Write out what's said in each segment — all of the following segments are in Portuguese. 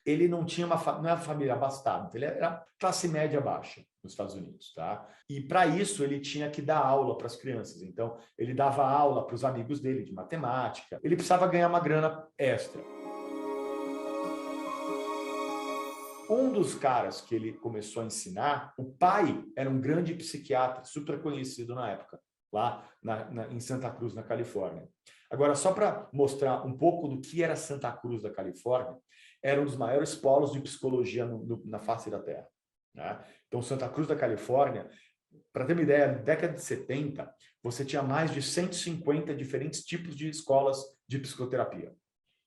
ele não tinha não é uma família abastada, ele era classe média baixa nos Estados Unidos, tá? E para isso ele tinha que dar aula para as crianças. Então, ele dava aula para os amigos dele de matemática. Ele precisava ganhar uma grana extra. Um dos caras que ele começou a ensinar, o pai era um grande psiquiatra, super conhecido na época, lá em Santa Cruz, na Califórnia. Agora, só para mostrar um pouco do que era Santa Cruz da Califórnia, era um dos maiores polos de psicologia na face da Terra. Né? Então, Santa Cruz da Califórnia, para ter uma ideia, na década de 70, você tinha mais de 150 diferentes tipos de escolas de psicoterapia.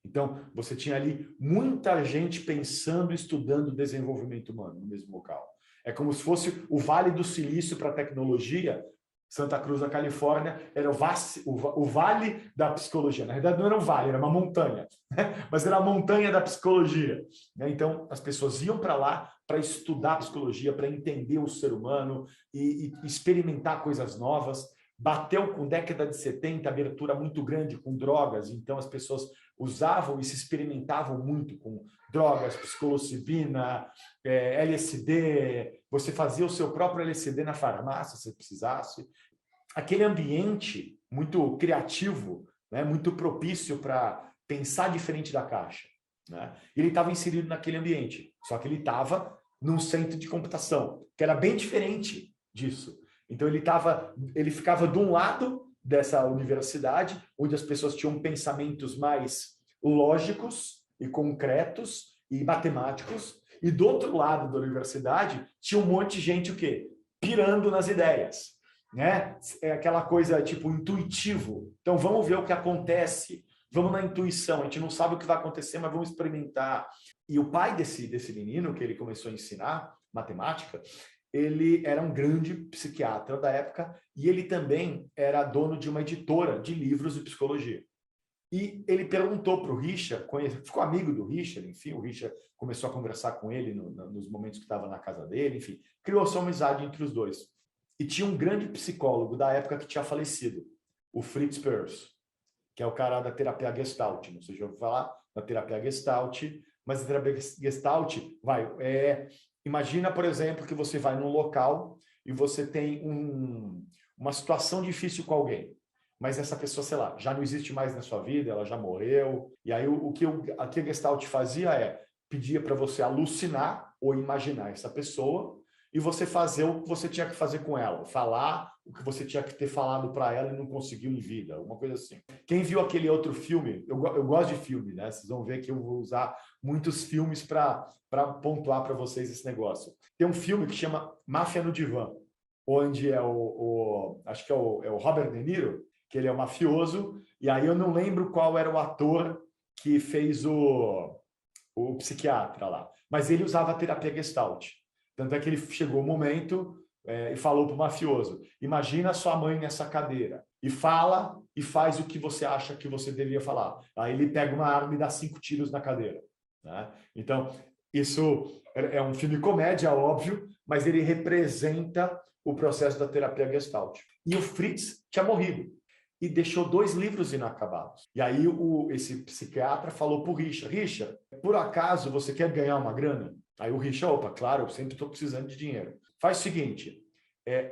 Então, você tinha ali muita gente pensando e estudando desenvolvimento humano no mesmo local. É como se fosse o Vale do Silício para a tecnologia. Santa Cruz da Califórnia era o vale da psicologia. Na verdade, não era um vale, era uma montanha, né? Mas era a montanha da psicologia. Então, as pessoas iam para lá para estudar psicologia, para entender o ser humano e experimentar coisas novas. Bateu com década de 70, abertura muito grande com drogas, então as pessoas usavam e se experimentavam muito com drogas, psilocibina, LSD, você fazia o seu próprio LSD na farmácia, se precisasse. Aquele ambiente muito criativo, né, muito propício para pensar diferente da caixa. Né? Ele estava inserido naquele ambiente, só que ele estava num centro de computação, que era bem diferente disso. Então ele ficava de um lado dessa universidade, onde as pessoas tinham pensamentos mais lógicos e concretos e matemáticos, e do outro lado da universidade tinha um monte de gente o quê? Pirando nas ideias, né? É aquela coisa tipo intuitivo. Então vamos ver o que acontece, vamos na intuição. A gente não sabe o que vai acontecer, mas vamos experimentar. E o pai desse menino que ele começou a ensinar matemática, ele era um grande psiquiatra da época e ele também era dono de uma editora de livros de psicologia. E ele perguntou para o Richard, ficou amigo do Richard, enfim, o Richard começou a conversar com ele nos momentos que estava na casa dele, enfim, criou-se uma amizade entre os dois. E tinha um grande psicólogo da época que tinha falecido, o Fritz Perls, que é o cara da terapia Gestalt. Não sei se já ouviu falar da terapia Gestalt, mas a terapia Gestalt imagina, por exemplo, que você vai num local e você tem uma situação difícil com alguém, mas essa pessoa, sei lá, já não existe mais na sua vida, ela já morreu, e aí o que a Gestalt fazia pedia para você alucinar ou imaginar essa pessoa e você fazer o que você tinha que fazer com ela, falar o que você tinha que ter falado para ela e não conseguiu em vida, alguma coisa assim. Quem viu aquele outro filme, eu gosto de filme, né? Vocês vão ver que eu vou usar muitos filmes para pontuar para vocês esse negócio. Tem um filme que chama Máfia no Divã, onde acho que é o Robert De Niro, que ele é um mafioso, e aí eu não lembro qual era o ator que fez o psiquiatra lá, mas ele usava a terapia Gestalt. Tanto é que ele chegou o momento e falou para o mafioso: imagina a sua mãe nessa cadeira e fala e faz o que você acha que você deveria falar. Aí ele pega uma arma e dá 5 tiros na cadeira. Né? Então, isso é um filme comédia, óbvio, mas ele representa o processo da terapia Gestalt. E o Fritz tinha morrido e deixou 2 livros inacabados. E aí esse psiquiatra falou para o Richard: Richard, por acaso você quer ganhar uma grana? Aí o Richard: opa, claro, eu sempre estou precisando de dinheiro. Faz o seguinte,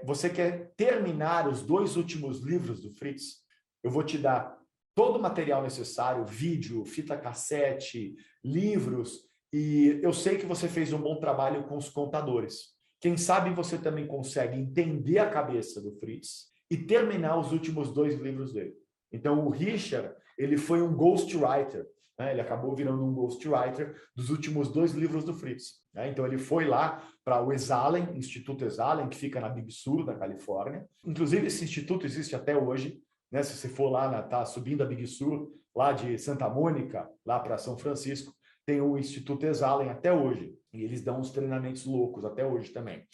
você quer terminar os 2 últimos livros do Fritz? Eu vou te dar todo o material necessário, vídeo, fita cassete, livros, e eu sei que você fez um bom trabalho com os contadores. Quem sabe você também consegue entender a cabeça do Fritz e terminar os últimos 2 livros dele. Então, o Richard, ele foi um ghostwriter, né? Ele acabou virando um ghostwriter dos últimos 2 livros do Fritz. Né? Então, ele foi lá para o Esalen, Instituto Esalen, que fica na Big Sur, da Califórnia. Inclusive, esse instituto existe até hoje. Né? Se você for lá, tá subindo a Big Sur, lá de Santa Mônica, lá para São Francisco, tem o Instituto Esalen até hoje. E eles dão uns treinamentos loucos até hoje também.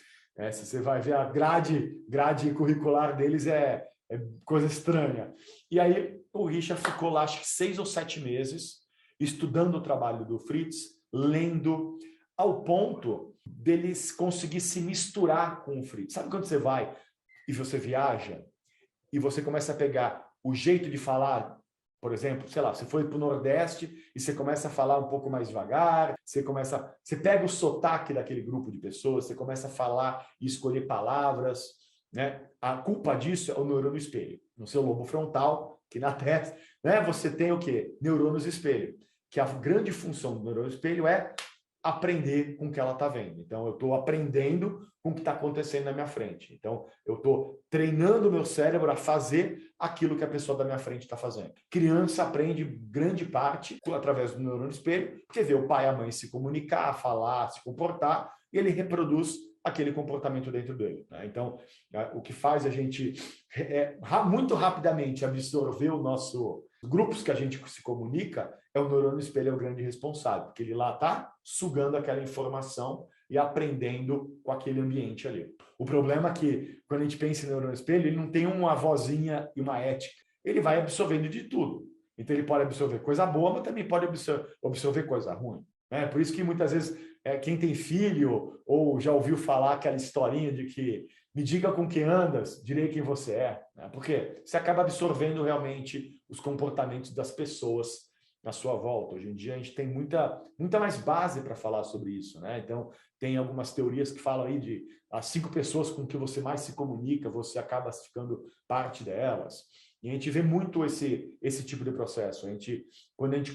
Se você vai ver a grade curricular deles é coisa estranha. E aí o Richard ficou lá, acho que 6 ou 7 meses, estudando o trabalho do Fritz, lendo, ao ponto deles conseguir se misturar com o Fritz. Sabe quando você vai e você viaja e você começa a pegar o jeito de falar Por exemplo, sei lá, você foi para o Nordeste e você começa a falar um pouco mais devagar, você pega o sotaque daquele grupo de pessoas, você começa a falar e escolher palavras, né? A culpa disso é o neurônio espelho. No seu lobo frontal, que na testa, né? Você tem o quê? Neurônios espelho. Que a grande função do neurônio espelho é aprender com o que ela está vendo. Então, eu estou aprendendo com o que está acontecendo na minha frente. Então, eu estou treinando o meu cérebro a fazer aquilo que a pessoa da minha frente está fazendo. Criança aprende grande parte através do neurônio espelho, porque vê o pai e a mãe se comunicar, falar, se comportar, e ele reproduz aquele comportamento dentro dele. Né? Então, o que faz a gente muito rapidamente absorver o nosso grupos que a gente se comunica, é o neurônio espelho, é o grande responsável, porque ele lá está sugando aquela informação e aprendendo com aquele ambiente ali. O problema é que, quando a gente pensa em neurônio espelho, ele não tem uma vozinha e uma ética. Ele vai absorvendo de tudo. Então, ele pode absorver coisa boa, mas também pode absorver coisa ruim. Por isso que, muitas vezes, quem tem filho ou já ouviu falar aquela historinha de que me diga com quem andas, direi quem você é. Né? Porque você acaba absorvendo realmente os comportamentos das pessoas na sua volta. Hoje em dia, a gente tem muita mais base para falar sobre isso. Né? Então, tem algumas teorias que falam aí de as 5 pessoas com que você mais se comunica, você acaba ficando parte delas. E a gente vê muito esse tipo de processo.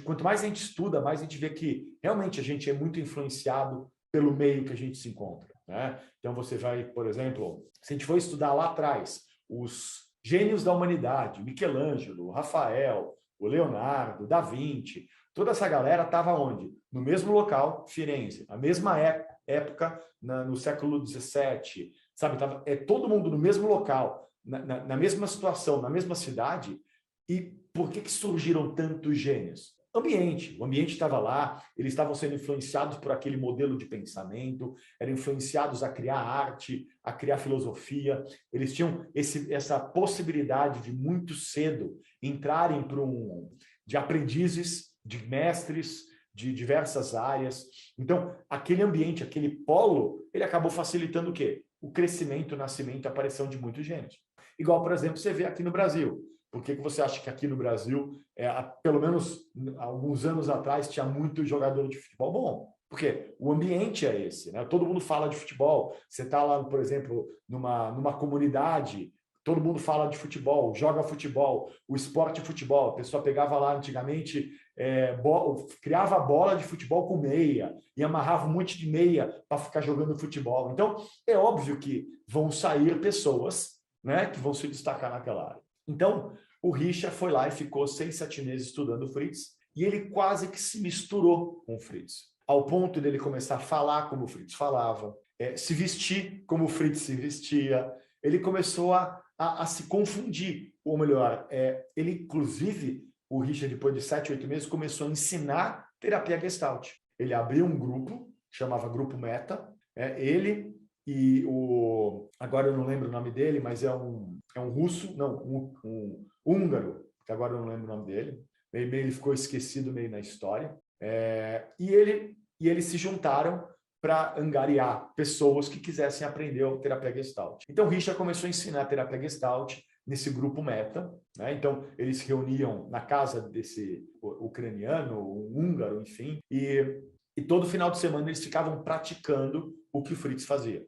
Quanto mais a gente estuda, mais a gente vê que realmente a gente é muito influenciado pelo meio que a gente se encontra. Né? Então, você vai, por exemplo, se a gente for estudar lá atrás, os gênios da humanidade, Michelangelo, Rafael, o Leonardo, Da Vinci, toda essa galera estava onde? No mesmo local, Firenze, na mesma época, no século XVII, sabe? Tava, todo mundo no mesmo local, na mesma situação, na mesma cidade. E por que surgiram tantos gênios? O ambiente estava lá, eles estavam sendo influenciados por aquele modelo de pensamento, eram influenciados a criar arte, a criar filosofia, eles tinham essa possibilidade de muito cedo entrarem de aprendizes, de mestres, de diversas áreas. Então, aquele ambiente, aquele polo, ele acabou facilitando o quê? O crescimento, o nascimento, a aparição de muitos gênios. Igual, por exemplo, você vê aqui no Brasil. Por que você acha que aqui no Brasil, pelo menos alguns anos atrás, tinha muito jogador de futebol bom? Porque o ambiente é esse, né? Todo mundo fala de futebol. Você está lá, por exemplo, numa comunidade, todo mundo fala de futebol, joga futebol, o esporte futebol. A pessoa pegava lá antigamente, criava bola de futebol com meia e amarrava um monte de meia para ficar jogando futebol. Então, é óbvio que vão sair pessoas, né, que vão se destacar naquela área. Então, o Richa foi lá e ficou 6, 7 meses estudando o Fritz, e ele quase que se misturou com o Fritz, ao ponto dele começar a falar como o Fritz falava, se vestir como o Fritz se vestia. Ele começou a se confundir, ou melhor, ele, inclusive, o Richa, depois de 7, 8 meses, começou a ensinar terapia Gestalt. Ele abriu um grupo, chamava Grupo Meta, ele e agora eu não lembro o nome dele, mas é um russo, não, um húngaro, que agora eu não lembro o nome dele, ele ficou esquecido meio na história, e eles se juntaram para angariar pessoas que quisessem aprender a terapia Gestalt. Então, Richa começou a ensinar a terapia Gestalt nesse grupo Meta, né? Então, eles se reuniam na casa desse ucraniano, um húngaro, enfim, e todo final de semana eles ficavam praticando o que o Fritz fazia.